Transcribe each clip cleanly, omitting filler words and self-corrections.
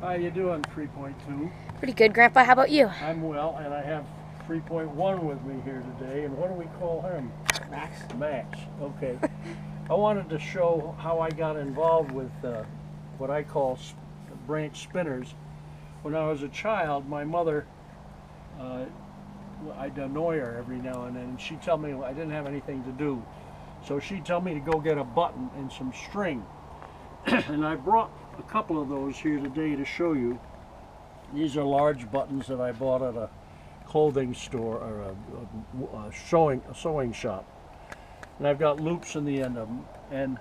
How you doing, 3.2? Pretty good, Grandpa. How about you? I'm well, and I have 3.1 with me here today. And what do we call him? Max. Max. Okay. I wanted to show how I got involved with what I call branch spinners. When I was a child, my mother, I'd annoy her every now and then, and she'd tell me I didn't have anything to do. So she'd tell me to go get a button and some string. And I brought a couple of those here today to show you. These are large buttons that I bought at a clothing store or a sewing shop. And I've got loops in the end of them, and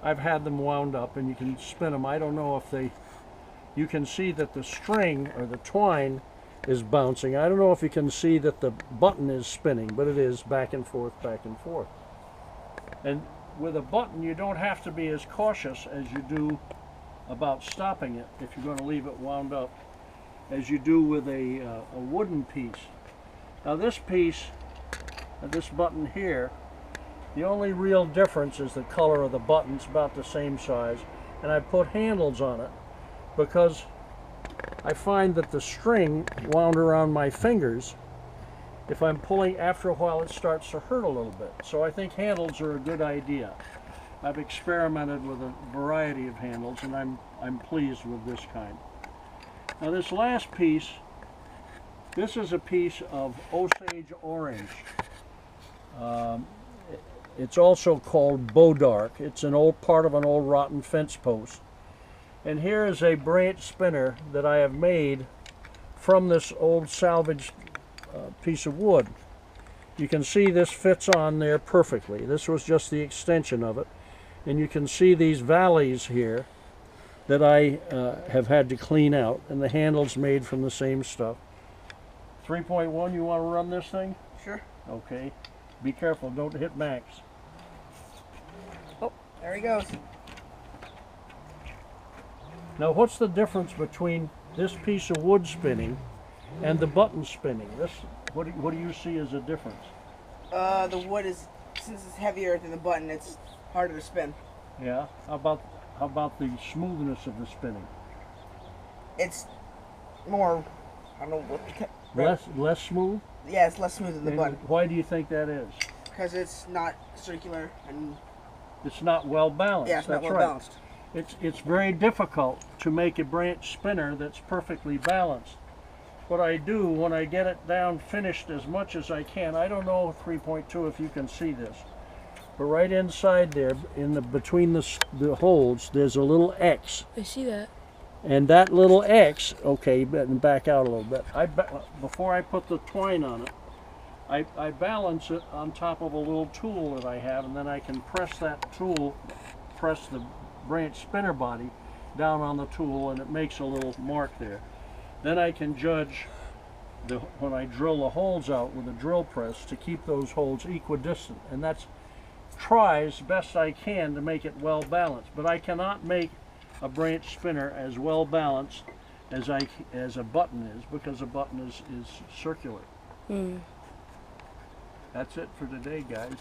I've had them wound up, and you can spin them. I don't know if you can see that the string or the twine is bouncing. I don't know if you can see that the button is spinning, but it is back and forth, back and forth. And with a button, you don't have to be as cautious as you do about stopping it if you're going to leave it wound up as you do with a wooden piece. Now this piece, this button here, the only real difference is the color of the button. It's about the same size, and I put handles on it because I find that the string wound around my fingers, if I'm pulling, after a while it starts to hurt a little bit. So I think handles are a good idea. I've experimented with a variety of handles, and I'm pleased with this kind. Now this last piece, this is a piece of Osage orange. It's also called Bodark. It's an old part of an old rotten fence post. And here is a branch spinner that I have made from this old salvaged piece of wood. You can see this fits on there perfectly. This was just the extension of it. And you can see these valleys here that I have had to clean out, and the handle's made from the same stuff. 3.1, you want to run this thing? Sure. Okay. Be careful, don't hit Max. Oh, there he goes. Now what's the difference between this piece of wood spinning and the button spinning? What do you see as a difference? The wood is, since it's heavier than the button, it's harder to spin. Yeah. How about the smoothness of the spinning? It's more, I don't know what. Less smooth? Yeah, it's less smooth than the And button. why do you think that is? Because it's not circular and It's not well balanced. yeah, it's not That's well right. balanced. It's very difficult to make a branch spinner that's perfectly balanced. What I do when I get it down finished as much as I can, I don't know 3.2 if you can see this, but right inside there, between the holes, there's a little X. I see that. And that little X, okay, back out a little bit. Before I put the twine on it, I balance it on top of a little tool that I have, and then I can press the branch spinner body down on the tool, and it makes a little mark there. Then I can judge when I drill the holes out with a drill press to keep those holes equidistant, and that's try as best I can to make it well balanced. But I cannot make a branch spinner as well balanced as a button is, because a button is circular. That's it for today, guys.